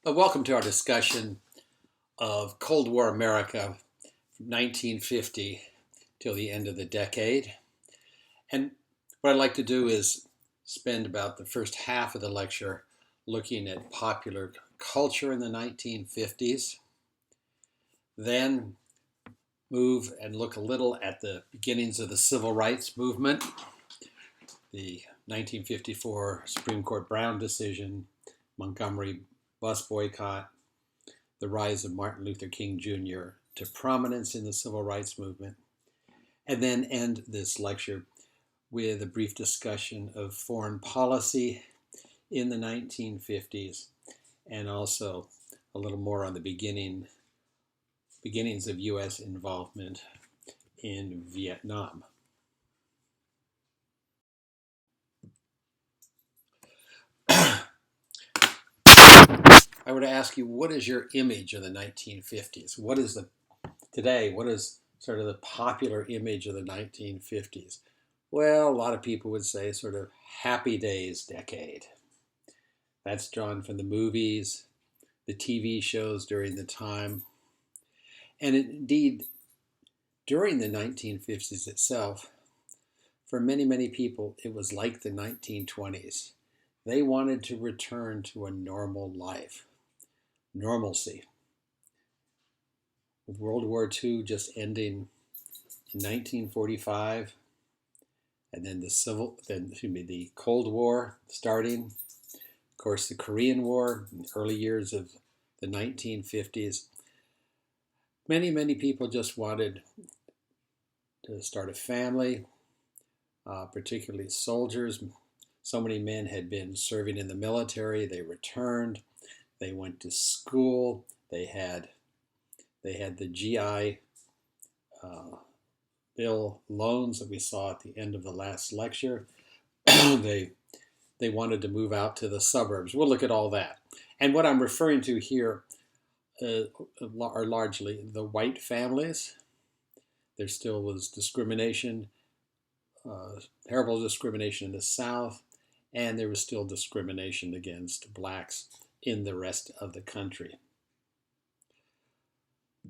Welcome to our discussion of Cold War America from 1950 till the end of the decade. And what I'd like to do is spend about the first half of the lecture looking at popular culture in the 1950s, then move and look a little at the beginnings of the civil rights movement, the 1954 Supreme Court Brown decision, Montgomery bus boycott, the rise of Martin Luther King Jr. to prominence in the civil rights movement, and then end this lecture with a brief discussion of foreign policy in the 1950s and also a little more on the beginnings of U.S. involvement in Vietnam. I were to ask you, what is your image of the 1950s? What is sort of the popular image of the 1950s? Well, a lot of people would say sort of happy days decade. That's drawn from the movies, the TV shows during the time. And indeed, during the 1950s itself, for many, many people, it was like the 1920s. They wanted to return to a normal life, normalcy. With World War II just ending in 1945, and then the Cold War starting, of course, the Korean War in the early years of the 1950s. Many, many people just wanted to start a family, particularly soldiers. So many men had been serving in the military. They returned. They went to school. They had the GI Bill loans that we saw at the end of the last lecture. they wanted to move out to the suburbs. We'll look at all that. And what I'm referring to here are largely the white families. There still was discrimination, terrible discrimination in the South, and there was still discrimination against blacks in the rest of the country.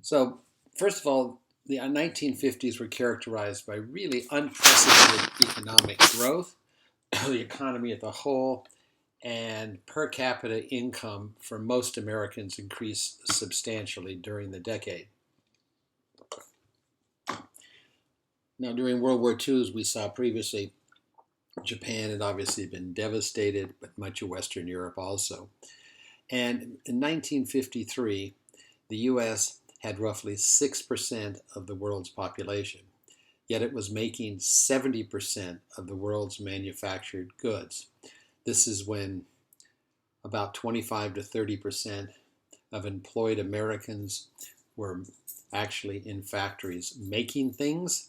So, first of all, the 1950s were characterized by really unprecedented economic growth, the economy as a whole, and per capita income for most Americans increased substantially during the decade. Now, during World War II, as we saw previously, Japan had obviously been devastated, but much of Western Europe also. And in 1953, the U.S. had roughly 6% of the world's population, yet it was making 70% of the world's manufactured goods. This is when about 25 to 30% of employed Americans were actually in factories making things,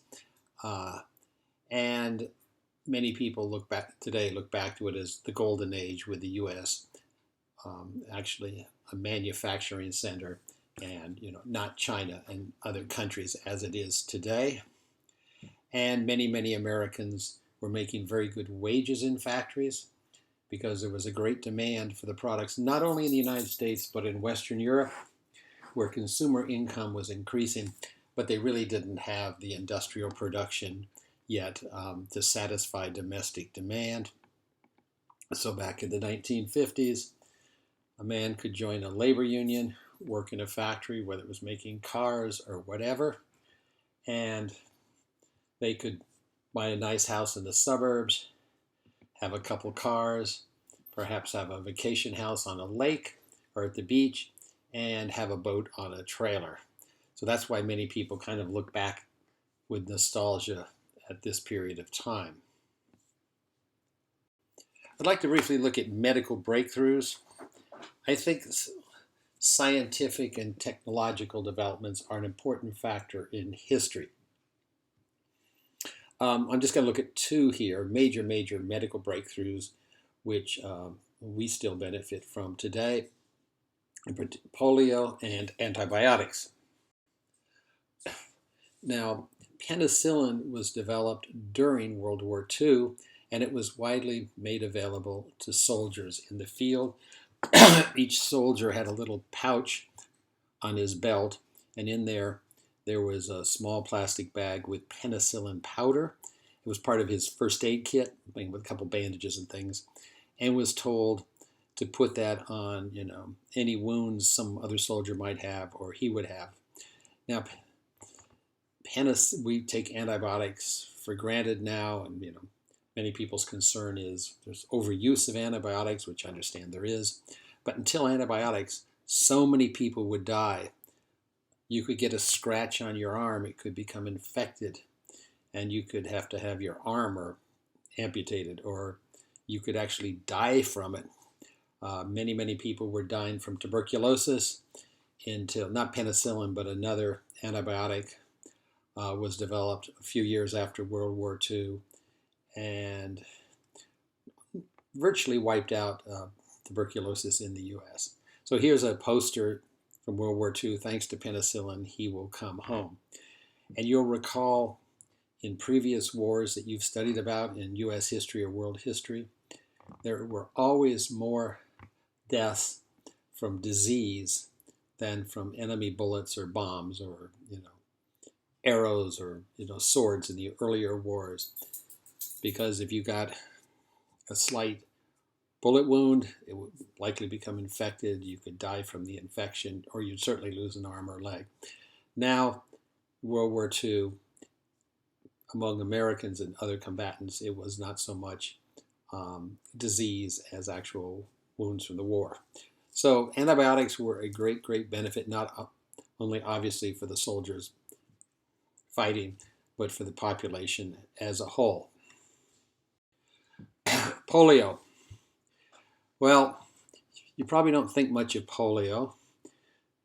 and many people look back to it as the golden age, with the U.S. Actually a manufacturing center, and not China and other countries as it is today. And many, many Americans were making very good wages in factories because there was a great demand for the products, not only in the United States, but in Western Europe, where consumer income was increasing, but they really didn't have the industrial production yet to satisfy domestic demand. So back in the 1950s, a man could join a labor union, work in a factory, whether it was making cars or whatever, and they could buy a nice house in the suburbs, have a couple cars, perhaps have a vacation house on a lake or at the beach, and have a boat on a trailer. So that's why many people kind of look back with nostalgia at this period of time. I'd like to briefly look at medical breakthroughs. I think scientific and technological developments are an important factor in history. I'm just going to look at two here, major medical breakthroughs, which we still benefit from today: polio and antibiotics. Now, penicillin was developed during World War II, and it was widely made available to soldiers in the field, Each soldier had a little pouch on his belt, and in there was a small plastic bag with penicillin powder. It was part of his first aid kit, with a couple bandages and things, and was told to put that on, any wounds some other soldier might have or he would have. Now, we take antibiotics for granted now, and many people's concern is there's overuse of antibiotics, which I understand there is. But until antibiotics, so many people would die. You could get a scratch on your arm, it could become infected, and you could have to have your arm amputated, or you could actually die from it. Many people were dying from tuberculosis until, not penicillin, but another antibiotic was developed a few years after World War II and virtually wiped out tuberculosis in the U.S. So here's a poster from World War II. Thanks to penicillin, he will come home. And you'll recall in previous wars that you've studied about in U.S. history or world history, there were always more deaths from disease than from enemy bullets or bombs or arrows or swords in the earlier wars. Because if you got a slight bullet wound, it would likely become infected. You could die from the infection, or you'd certainly lose an arm or leg. Now, World War II, among Americans and other combatants, it was not so much disease as actual wounds from the war. So antibiotics were a great benefit, not only obviously for the soldiers fighting, but for the population as a whole. Polio. Well, you probably don't think much of polio,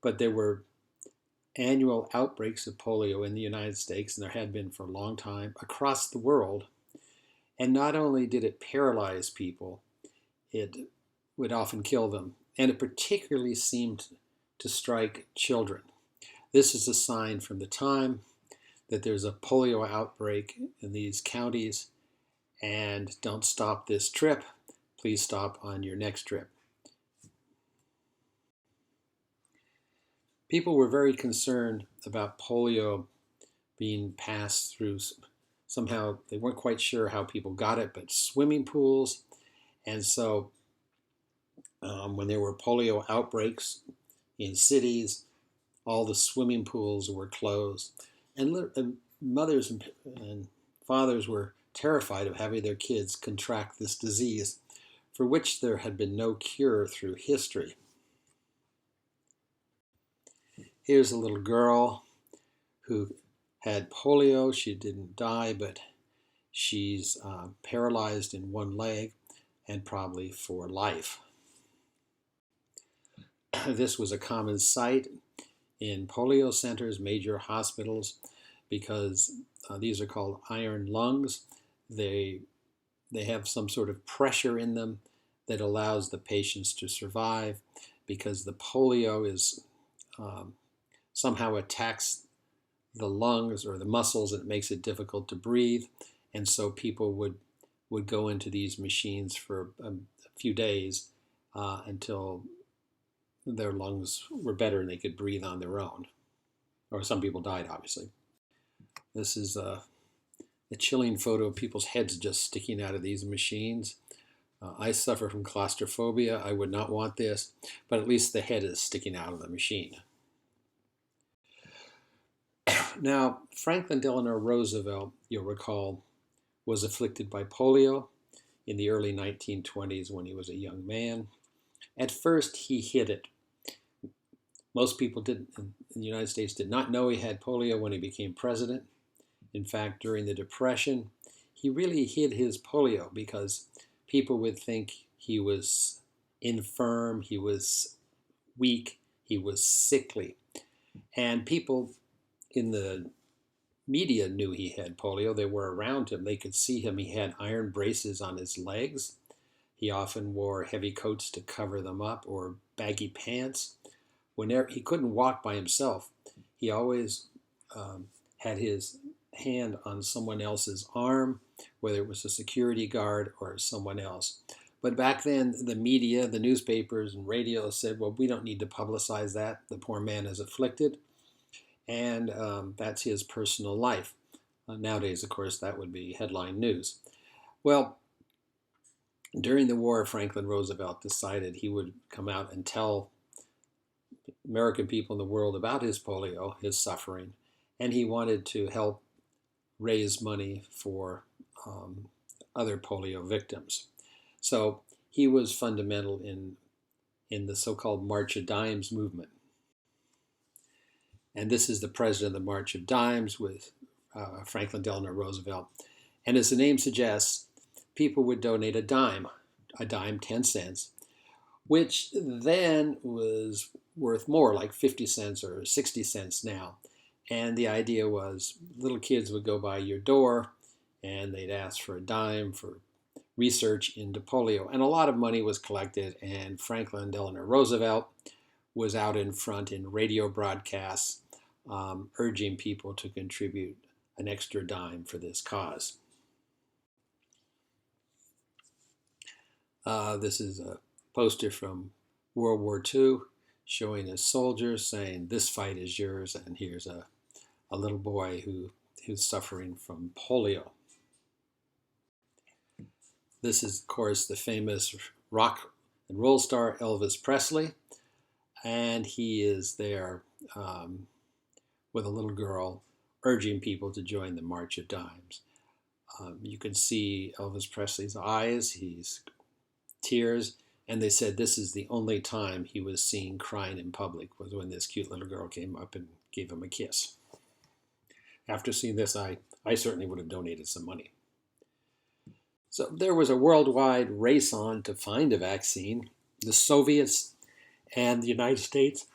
but there were annual outbreaks of polio in the United States, and there had been for a long time across the world. And not only did it paralyze people, it would often kill them, and it particularly seemed to strike children. This is a sign from the time that there's a polio outbreak in these counties, and don't stop this trip. Please stop on your next trip. People were very concerned about polio being passed through somehow. They weren't quite sure how people got it, but swimming pools. And so when there were polio outbreaks in cities, all the swimming pools were closed. And mothers and fathers were terrified of having their kids contract this disease, for which there had been no cure through history. Here's a little girl who had polio. She didn't die, but she's paralyzed in one leg and probably for life. This was a common sight in polio centers, major hospitals, because these are called iron lungs. They have some sort of pressure in them that allows the patients to survive, because the polio is somehow attacks the lungs or the muscles, and it makes it difficult to breathe. And so people would go into these machines for a few days until their lungs were better and they could breathe on their own. Or some people died, obviously. This is a chilling photo of people's heads just sticking out of these machines. I suffer from claustrophobia. I would not want this, but at least the head is sticking out of the machine. Now, Franklin Delano Roosevelt, you'll recall, was afflicted by polio in the early 1920s when he was a young man. At first, he hid it. Most people in the United States did not know he had polio when he became president. In fact, during the Depression, he really hid his polio because people would think he was infirm, he was weak, he was sickly. And people in the media knew he had polio. They were around him. They could see him. He had iron braces on his legs. He often wore heavy coats to cover them up, or baggy pants. Whenever he couldn't walk by himself, he always had his hand on someone else's arm, whether it was a security guard or someone else. But back then, the media, the newspapers and radio said, well, we don't need to publicize that. The poor man is afflicted, and that's his personal life. Nowadays, of course, that would be headline news. Well, during the war, Franklin Roosevelt decided he would come out and tell American people in the world about his polio, his suffering, and he wanted to help raise money for other polio victims. So he was fundamental in the so-called March of Dimes movement. And this is the president of the March of Dimes with Franklin Delano Roosevelt. And as the name suggests, people would donate a dime, 10 cents, which then was worth more, like 50 cents or 60 cents now. And the idea was little kids would go by your door and they'd ask for a dime for research into polio. And a lot of money was collected, and Franklin Delano Roosevelt was out in front in radio broadcasts urging people to contribute an extra dime for this cause. This is a poster from World War II showing a soldier saying, "This fight is yours," and here's a little boy who's suffering from polio. This is, of course, the famous rock and roll star Elvis Presley, and he is there with a little girl urging people to join the March of Dimes. You can see Elvis Presley's eyes, he's tears, and they said this is the only time he was seen crying in public was when this cute little girl came up and gave him a kiss. After seeing this, I certainly would have donated some money. So there was a worldwide race on to find a vaccine. The Soviets and the United States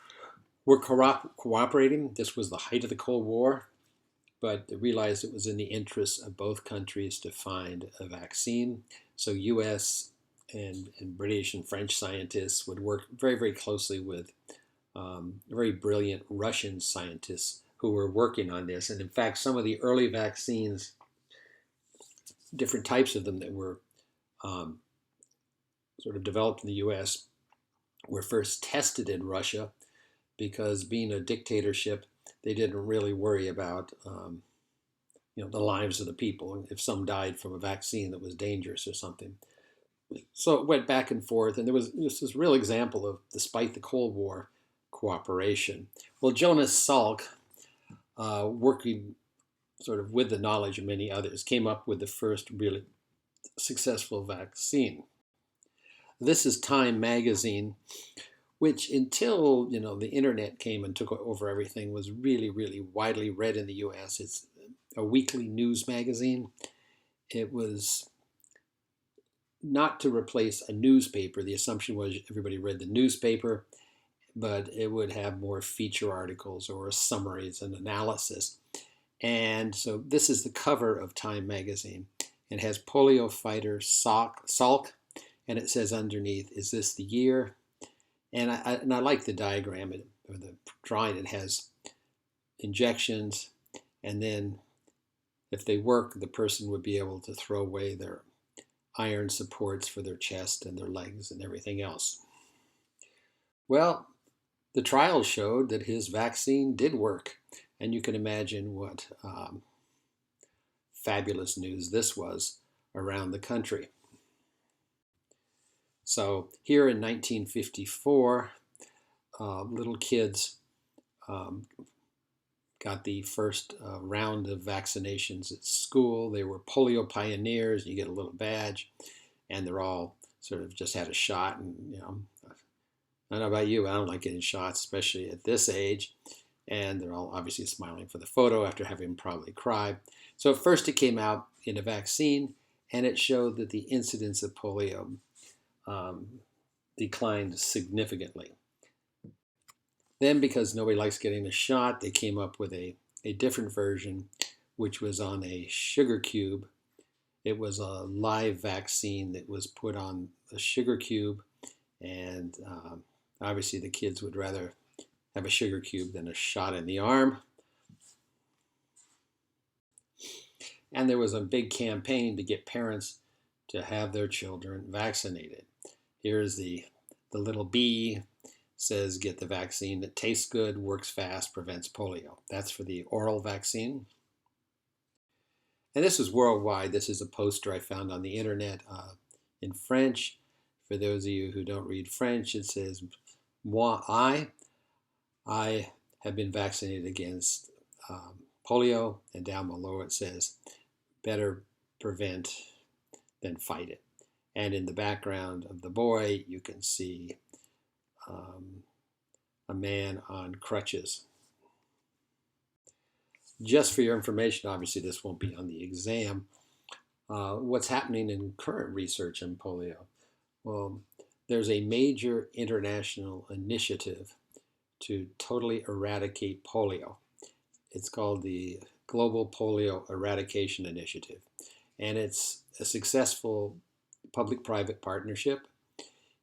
were cooperating. This was the height of the Cold War, but they realized it was in the interests of both countries to find a vaccine. So U.S. and British and French scientists would work very, very closely with very brilliant Russian scientists who were working on this. And in fact, some of the early vaccines, different types of them that were sort of developed in the U.S. were first tested in Russia because, being a dictatorship, they didn't really worry about the lives of the people if some died from a vaccine that was dangerous or something. So it went back and forth, and there was this real example of, despite the Cold War, cooperation. Well, Jonas Salk, working sort of with the knowledge of many others, came up with the first really successful vaccine. This is Time magazine, which until the internet came and took over everything was really, really widely read in the U.S. It's a weekly news magazine. It was not to replace a newspaper. The assumption was everybody read the newspaper, but it would have more feature articles or summaries and analysis. And so this is the cover of Time magazine. It has polio fighter Salk, and it says underneath, "Is this the year?" And I like the diagram or the drawing. It has injections, and then if they work, the person would be able to throw away their iron supports for their chest and their legs and everything else. Well, the trials showed that his vaccine did work, and you can imagine what fabulous news this was around the country. So here in 1954, little kids got the first round of vaccinations at school. They were polio pioneers. You get a little badge, and they're all sort of just had a shot. And I don't know about you, I don't like getting shots, especially at this age. And they're all obviously smiling for the photo after having probably cried. So at first it came out in a vaccine, and it showed that the incidence of polio declined significantly. Then, because nobody likes getting a shot, they came up with a different version, which was on a sugar cube. It was a live vaccine that was put on a sugar cube, and obviously the kids would rather have a sugar cube than a shot in the arm. And there was a big campaign to get parents to have their children vaccinated. Here's the little B says get the vaccine that tastes good, works fast, prevents polio. That's for the oral vaccine. And this is worldwide. This is a poster I found on the internet in French. For those of you who don't read French, it says, Moi, I have been vaccinated against polio. And down below it says, better prevent than fight it. And in the background of the boy, you can see a man on crutches. Just for your information, obviously this won't be on the exam, what's happening in current research on polio? Well, there's a major international initiative to totally eradicate polio. It's called the Global Polio Eradication Initiative, and it's a successful public-private partnership.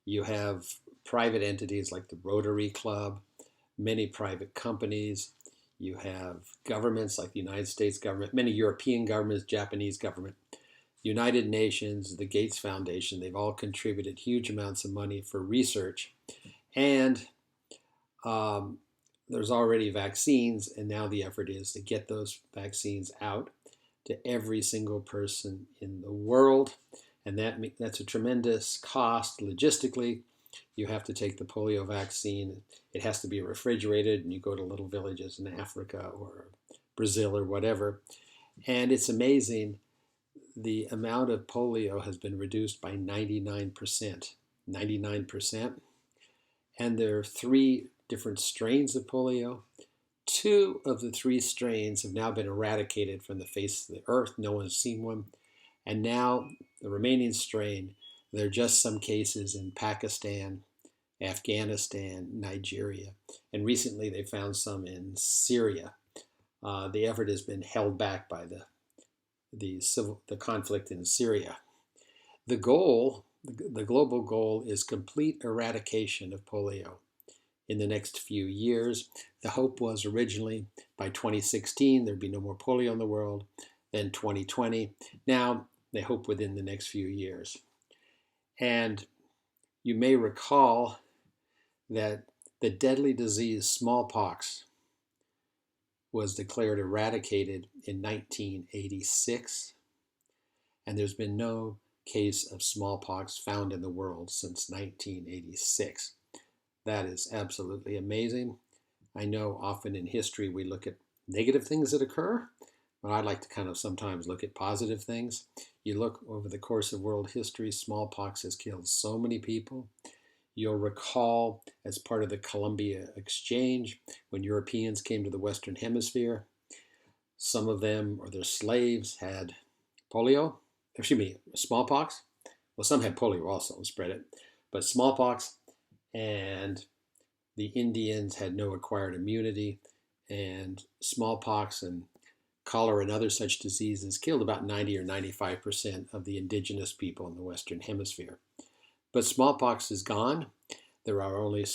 You have private entities like the Rotary Club, many private companies. You have governments like the United States government, many European governments, Japanese government, United Nations, the Gates Foundation. They've all contributed huge amounts of money for research. And there's already vaccines, and now the effort is to get those vaccines out to every single person in the world. And that's a tremendous cost logistically. You have to take the polio vaccine. It has to be refrigerated, and you go to little villages in Africa or Brazil or whatever. And it's amazing. The amount of polio has been reduced by 99%. 99%. And there are 3 different strains of polio. 2 of the 3 strains have now been eradicated from the face of the earth. No one's seen one. And now the remaining strain, there are just some cases in Pakistan, Afghanistan, Nigeria, and recently they found some in Syria. The effort has been held back by the conflict in Syria. The goal, the global goal, is complete eradication of polio in the next few years. The hope was originally by 2016 there'd be no more polio in the world, then 2020. Now they hope within the next few years. And you may recall that the deadly disease smallpox was declared eradicated in 1986, and there's been no case of smallpox found in the world since 1986. That is absolutely amazing. I know often in history we look at negative things that occur, but I like to kind of sometimes look at positive things. You look over the course of world history, smallpox has killed so many people. You'll recall as part of the Columbia Exchange, when Europeans came to the Western Hemisphere, some of them or their slaves had smallpox. Well, some had polio also and spread it, but smallpox, and the Indians had no acquired immunity, and smallpox and cholera and other such diseases killed about 90 or 95% of the indigenous people in the Western Hemisphere. But smallpox is gone. There are only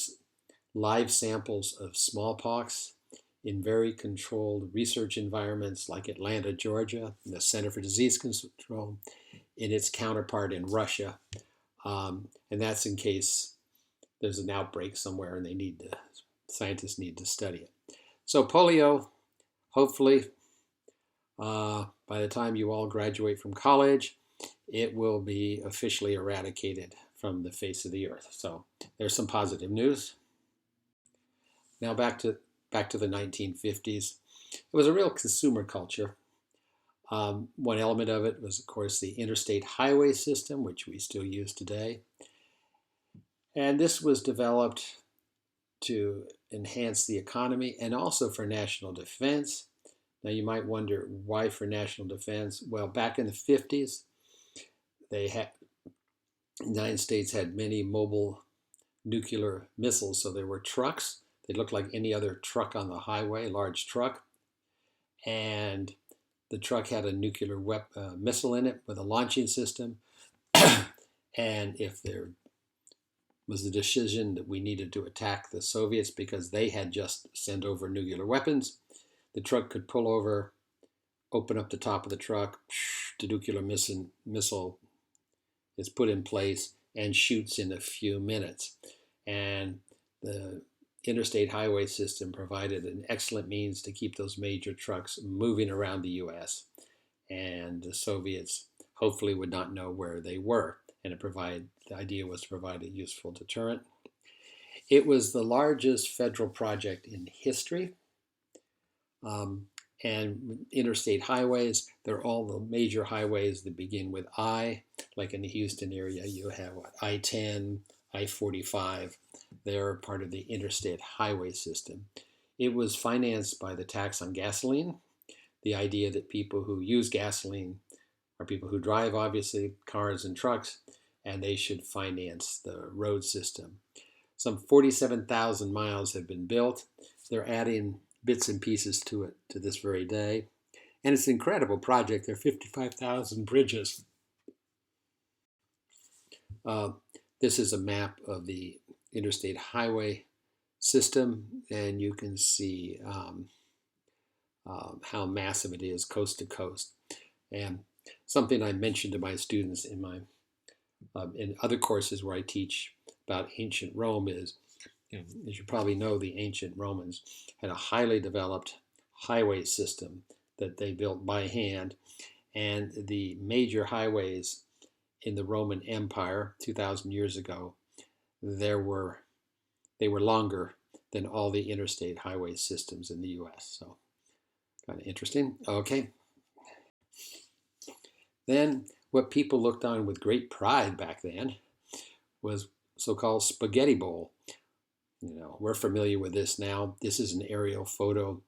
live samples of smallpox in very controlled research environments like Atlanta, Georgia, the Center for Disease Control, in its counterpart in Russia. And that's in case there's an outbreak somewhere and scientists need to study it. So polio, hopefully, by the time you all graduate from college, it will be officially eradicated from the face of the earth. So there's some positive news. Now back to the 1950s. It was a real consumer culture. One element of it was, of course, the interstate highway system, which we still use today. And this was developed to enhance the economy and also for national defense. Now you might wonder why for national defense. Well, back in the 50s, the United States had many mobile nuclear missiles. So there were trucks. They looked like any other truck on the highway, large truck. And the truck had a nuclear missile in it with a launching system. And if there was the decision that we needed to attack the Soviets because they had just sent over nuclear weapons, the truck could pull over, open up the top of the truck, the nuclear missile is put in place and shoots in a few minutes. And the interstate highway system provided an excellent means to keep those major trucks moving around the U.S. And the Soviets hopefully would not know where they were. And the idea was to provide a useful deterrent. It was the largest federal project in history. And interstate highways, they're all the major highways that begin with I. Like in the Houston area, you have I-10, I-45. They're part of the interstate highway system. It was financed by the tax on gasoline, the idea that people who use gasoline are people who drive, obviously, cars and trucks, and they should finance the road system. Some 47,000 miles have been built. They're adding bits and pieces to it to this very day. And it's an incredible project. There are 55,000 bridges. This is a map of the interstate highway system, and you can see how massive it is coast to coast. And something I mentioned to my students in other courses where I teach about ancient Rome is, as you probably know, the ancient Romans had a highly developed highway system that they built by hand. And the major highways in the Roman Empire 2,000 years ago, they were longer than all the interstate highway systems in the U.S. So kind of interesting. Okay. Then what people looked on with great pride back then was so-called spaghetti bowl. We're familiar with this now. This is an aerial photo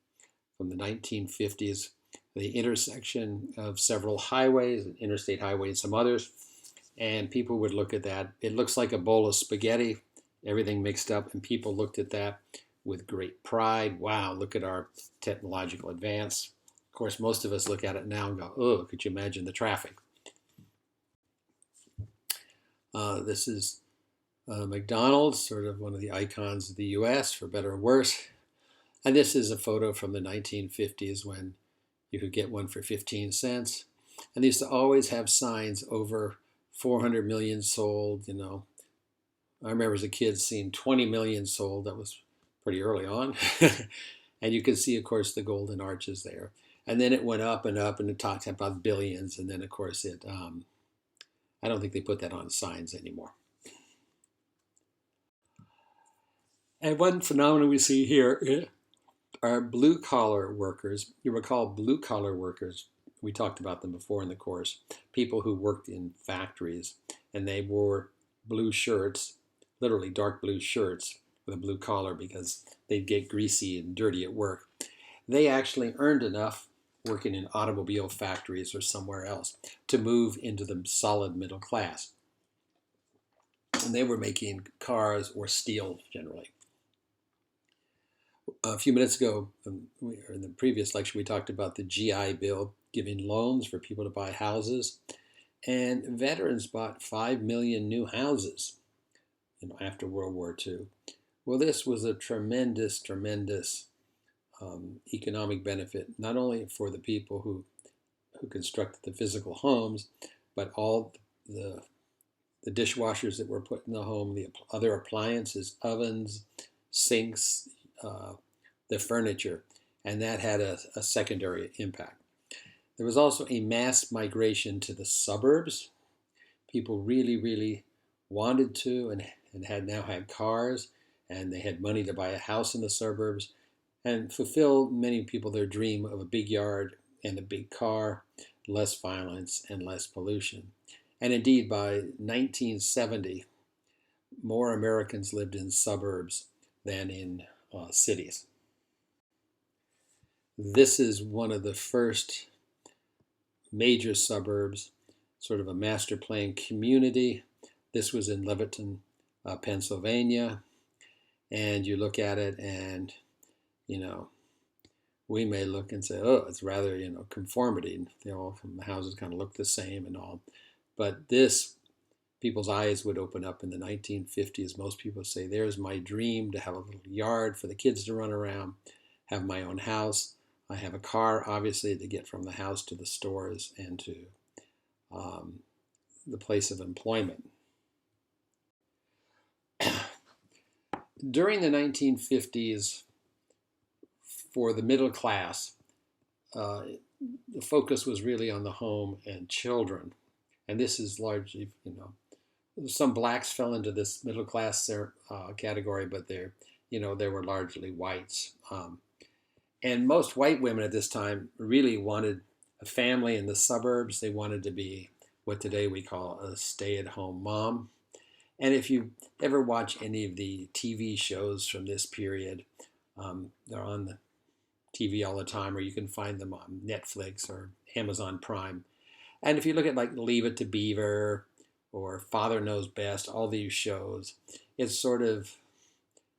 from the 1950s, the intersection of several highways, an interstate highway and some others. And people would look at that. It looks like a bowl of spaghetti, everything mixed up. And people looked at that with great pride. Wow, look at our technological advance. Of course, most of us look at it now and go, oh, could you imagine the traffic? This is McDonald's, sort of one of the icons of the U.S., for better or worse. And this is a photo from the 1950s when you could get one for 15 cents. And they used to always have signs over 400 million sold. I remember as a kid seeing 20 million sold. That was pretty early on. And you can see, of course, the golden arches there. And then it went up and up, and it talked about billions. And then, of course, I don't think they put that on signs anymore. And one phenomenon we see here are blue-collar workers. You recall blue-collar workers. We talked about them before in the course. People who worked in factories, and they wore blue shirts, literally dark blue shirts with a blue collar because they'd get greasy and dirty at work. They actually earned enough working in automobile factories or somewhere else to move into the solid middle class. And they were making cars or steel generally. A few minutes ago, in the previous lecture, we talked about the GI Bill giving loans for people to buy houses. And veterans bought 5 million new houses after World War II. Well, this was a tremendous economic benefit, not only for the people who constructed the physical homes, but all the dishwashers that were put in the home, the other appliances, ovens, sinks, the furniture, and that had a secondary impact. There was also a mass migration to the suburbs. People really wanted to and had now had cars, and they had money to buy a house in the suburbs and fulfill many people their dream of a big yard and a big car, less violence and less pollution. And indeed, by 1970, more Americans lived in suburbs than in cities. This is one of the first major suburbs, sort of a master plan community. This was in Lebanon, Pennsylvania. And you look at it and, we may look and say, oh, it's rather, conformity. The houses kind of look the same and all. But this, people's eyes would open up in the 1950s. Most people say, there's my dream, to have a little yard for the kids to run around, have my own house. I have a car, obviously, to get from the house to the stores and to the place of employment. During the 1950s, for the middle class, the focus was really on the home and children. And this is largely, some blacks fell into this middle class category, but they were largely whites. And most white women at this time really wanted a family in the suburbs. They wanted to be what today we call a stay-at-home mom. And if you ever watch any of the TV shows from this period, they're on the TV all the time, or you can find them on Netflix or Amazon Prime. And if you look at like Leave It to Beaver or Father Knows Best, all these shows, it's sort of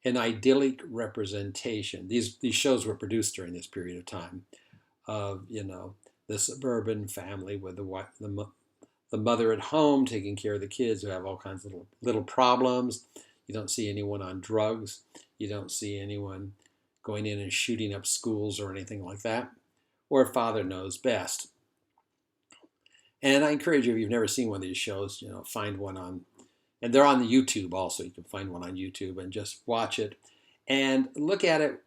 an idyllic representation. These shows were produced during this period of time of, the suburban family with the mother at home taking care of the kids who have all kinds of little problems. You don't see anyone on drugs. You don't see anyone going in and shooting up schools or anything like that. Or Father Knows Best. And I encourage you, if you've never seen one of these shows, find one on, and they're on the YouTube also. You can find one on YouTube and just watch it and look at it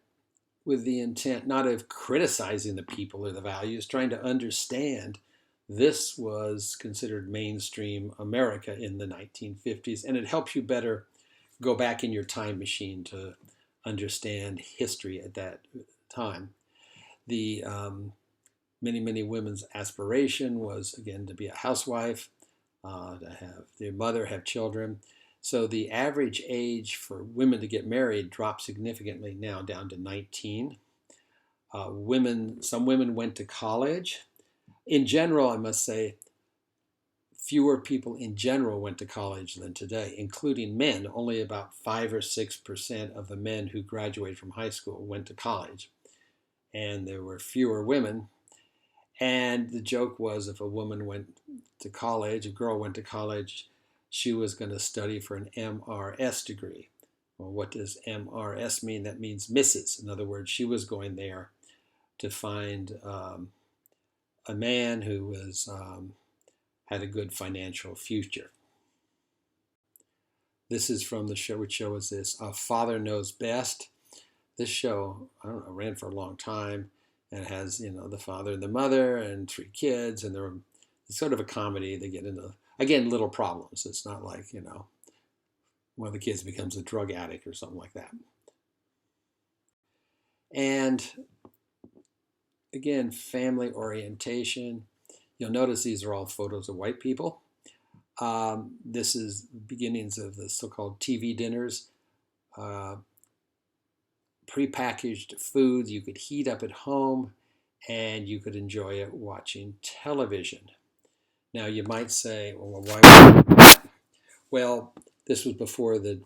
with the intent not of criticizing the people or the values, trying to understand this was considered mainstream America in the 1950s, and it helps you better go back in your time machine to understand history at that time. The many women's aspiration was, again, to be a housewife, to have their mother, have children. So the average age for women to get married dropped significantly now down to 19. Some women went to college. In general, I must say, fewer people in general went to college than today, including men. Only about 5 or 6% of the men who graduated from high school went to college. And there were fewer women. And the joke was, if a woman went to college, a girl went to college, she was going to study for an MRS degree. Well, what does MRS mean? That means Mrs. In other words, she was going there to find a man who was had a good financial future. This is from the show. Which show is this? Father Knows Best. This show, I don't know, ran for a long time, and it has the father and the mother and 3 kids, and it's sort of a comedy. They get into, again, little problems. It's not like one of the kids becomes a drug addict or something like that. And again, family orientation. You'll notice these are all photos of white people. This is beginnings of the so-called TV dinners. Prepackaged foods you could heat up at home, and you could enjoy it watching television. Now you might say, well, why would you do that? Well, this was before the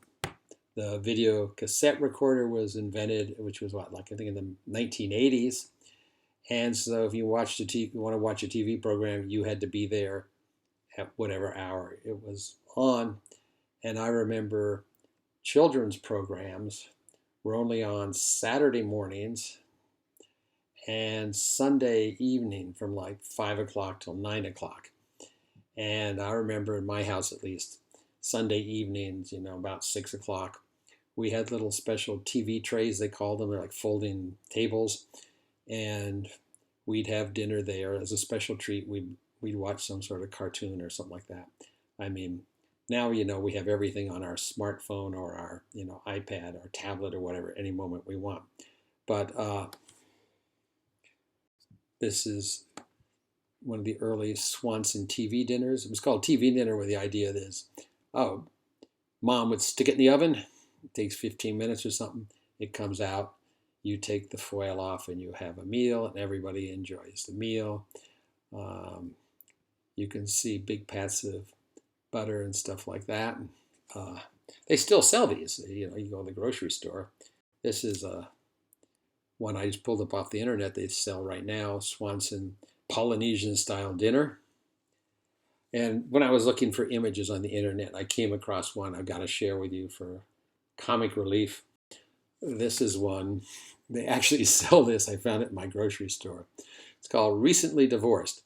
video cassette recorder was invented, which was I think in the 1980s. And so if you want to watch a TV program, you had to be there at whatever hour it was on. And I remember children's programs were only on Saturday mornings and Sunday evening from like 5 o'clock till 9 o'clock. And I remember in my house, at least, Sunday evenings, about 6 o'clock, we had little special TV trays, they called them. They're like folding tables. And we'd have dinner there as a special treat. We'd watch some sort of cartoon or something like that. I mean, now, we have everything on our smartphone or our, iPad or tablet or whatever, any moment we want. But this is one of the early Swanson TV dinners. It was called TV dinner, where the idea is, mom would stick it in the oven. It takes 15 minutes or something. It comes out. You take the foil off and you have a meal, and everybody enjoys the meal. You can see big pats of butter and stuff like that. They still sell these. You go to the grocery store. This is one I just pulled up off the internet. They sell right now, Swanson Polynesian style dinner. And when I was looking for images on the internet, I came across one I've got to share with you for comic relief. This is one. They actually sell this. I found it in my grocery store. It's called Recently Divorced.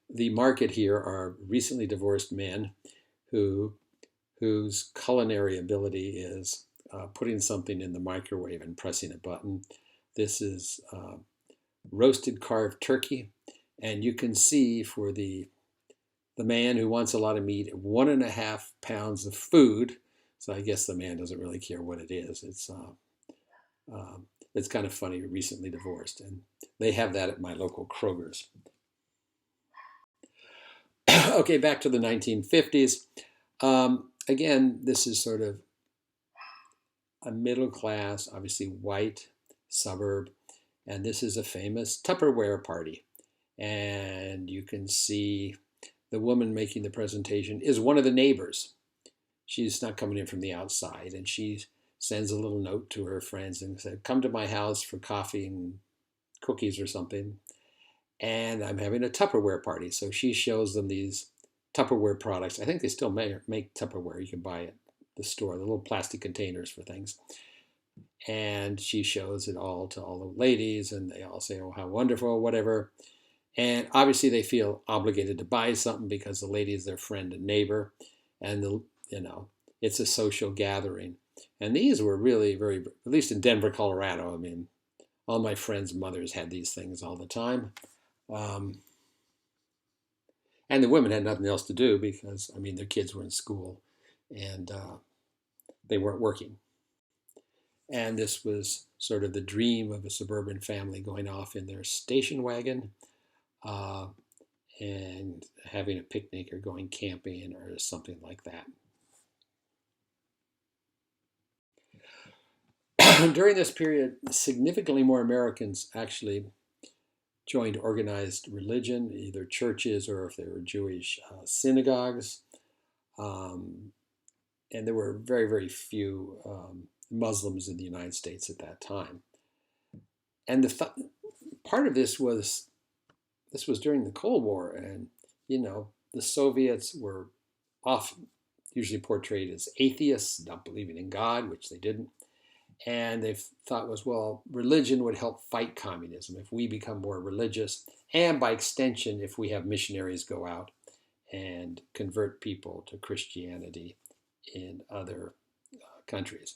the market here are recently divorced men whose culinary ability is putting something in the microwave and pressing a button. This is roasted carved turkey, and you can see for the man who wants a lot of meat, 1.5 pounds of food. So I guess the man doesn't really care what it is. It's kind of funny, recently divorced, and they have that at my local Kroger's. Okay, back to the 1950s. Again, this is sort of a middle class, obviously white suburb, and this is a famous Tupperware party. And you can see the woman making the presentation is one of the neighbors. She's not coming in from the outside, and she sends a little note to her friends and said, "Come to my house for coffee and cookies or something. And I'm having a Tupperware party." So she shows them these Tupperware products. I think they still make Tupperware. You can buy it at the store, the little plastic containers for things. And she shows it all to all the ladies, and they all say, "Oh, how wonderful," whatever. And obviously they feel obligated to buy something because the lady is their friend and neighbor, and it's a social gathering. And these were really very, at least in Denver, Colorado. I mean, all my friends' mothers had these things all the time. And the women had nothing else to do because, I mean, their kids were in school and they weren't working. And this was sort of the dream of a suburban family going off in their station wagon and having a picnic or going camping or something like that. During this period, significantly more Americans actually joined organized religion, either churches or if they were Jewish, synagogues. And there were very, very few Muslims in the United States at that time. And part of this was during the Cold War, and the Soviets were often usually portrayed as atheists, not believing in God, which they didn't. And they thought was, well, religion would help fight communism if we become more religious, and by extension, if we have missionaries go out and convert people to Christianity in other countries.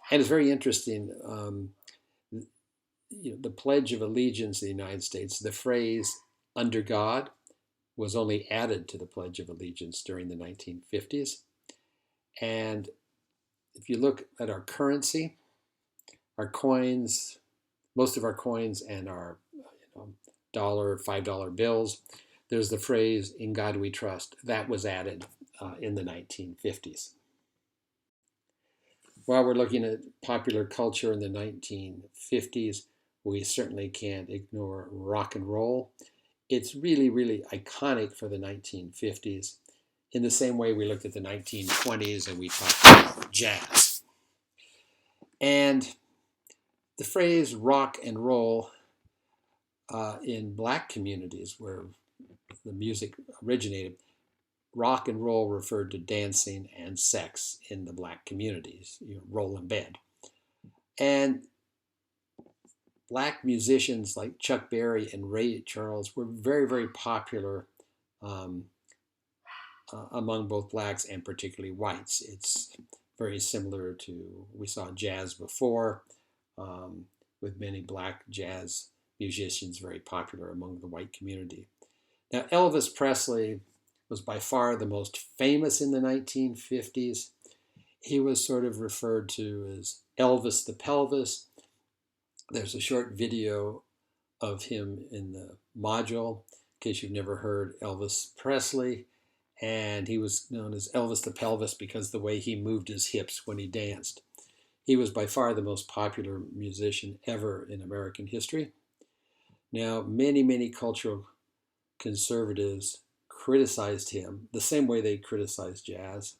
And it's very interesting. The Pledge of Allegiance in the United States, the phrase "under God" was only added to the Pledge of Allegiance during the 1950s. And if you look at our currency, our coins, most of our coins and our dollar, $5 bills, there's the phrase "in God we trust." That was added in the 1950s. While we're looking at popular culture in the 1950s, we certainly can't ignore rock and roll. It's really, really iconic for the 1950s in the same way we looked at the 1920s and we talked about jazz. And the phrase rock and roll in black communities where the music originated, rock and roll referred to dancing and sex in the black communities, roll in bed. And black musicians like Chuck Berry and Ray Charles were very, very popular among both blacks and particularly whites. It's very similar to, we saw jazz before, with many black jazz musicians very popular among the white community. Now, Elvis Presley was by far the most famous in the 1950s. He was sort of referred to as Elvis the Pelvis. There's a short video of him in the module, in case you've never heard Elvis Presley. And he was known as Elvis the Pelvis because the way he moved his hips when he danced. He was by far the most popular musician ever in American history. Now, many, many cultural conservatives criticized him the same way they criticized jazz.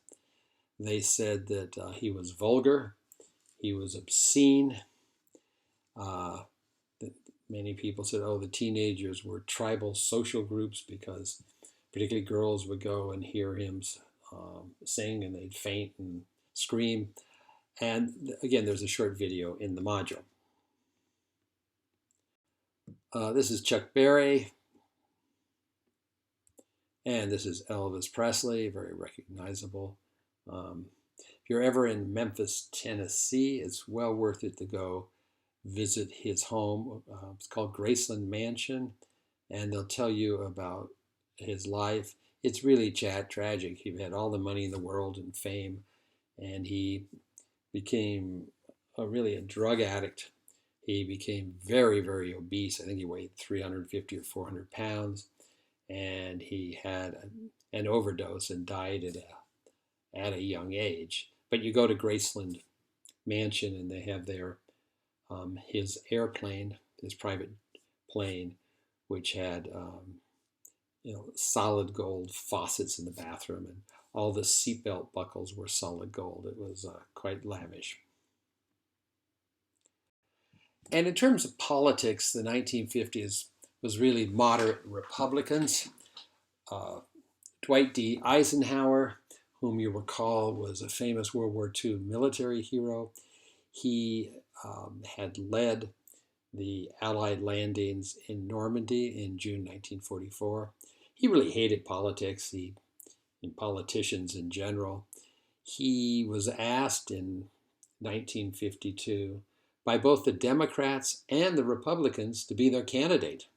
They said that he was vulgar, he was obscene. That many people said, oh, the teenagers were tribal social groups because particularly girls would go and hear him sing and they'd faint and scream. And again, there's a short video in the module. This is Chuck Berry. And this is Elvis Presley, very recognizable. If you're ever in Memphis, Tennessee, it's well worth it to go visit his home. It's called Graceland Mansion, and they'll tell you about his life. It's really tragic. He had all the money in the world and fame, and he became really a drug addict. He became very, very obese. I think he weighed 350 or 400 pounds, and he had an overdose and died at a young age. But you go to Graceland Mansion, and they have there his airplane, his private plane, which had solid gold faucets in the bathroom, and all the seatbelt buckles were solid gold. It was quite lavish. And in terms of politics, the 1950s was really moderate Republicans. Uh, Dwight D. Eisenhower, whom you recall was a famous World War II military hero, he had led the Allied landings in Normandy in June 1944. He really hated politics and politicians in general. He was asked in 1952 by both the Democrats and the Republicans to be their candidate.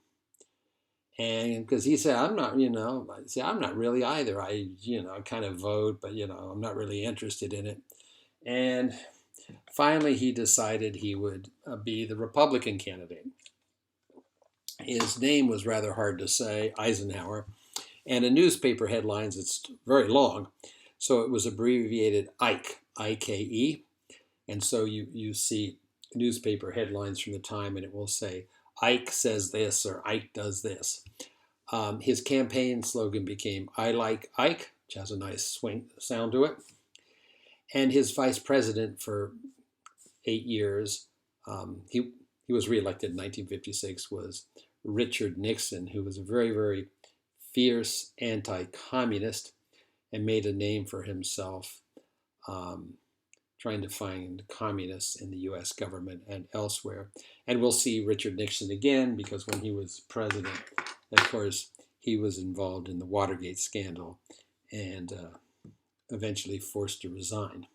And because he said, I'm not really either. I kind of vote, but, I'm not really interested in it. And finally, he decided he would be the Republican candidate. His name was rather hard to say, Eisenhower, and in newspaper headlines, it's very long, so it was abbreviated Ike, I-K-E, and so you see newspaper headlines from the time, and it will say, Ike says this, or Ike does this. His campaign slogan became, I like Ike, which has a nice swing sound to it, and his vice president for 8 years, he was reelected in 1956, was Richard Nixon, who was a very, very fierce anti-communist and made a name for himself trying to find communists in the U.S. government and elsewhere. And we'll see Richard Nixon again because when he was president, of course, he was involved in the Watergate scandal and eventually forced to resign.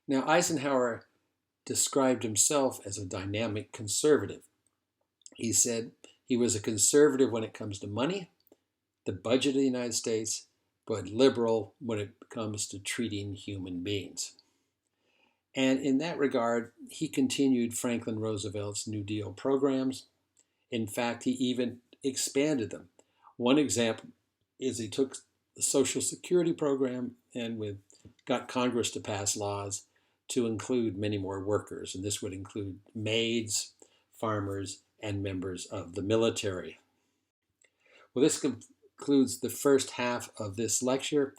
Now, Eisenhower described himself as a dynamic conservative. He said he was a conservative when it comes to money, the budget of the United States, but liberal when it comes to treating human beings. And in that regard, he continued Franklin Roosevelt's New Deal programs. In fact, he even expanded them. One example is he took the Social Security program and got Congress to pass laws to include many more workers. And this would include maids, farmers, and members of the military. Well, this concludes the first half of this lecture,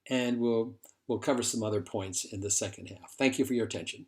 and we'll cover some other points in the second half. Thank you for your attention.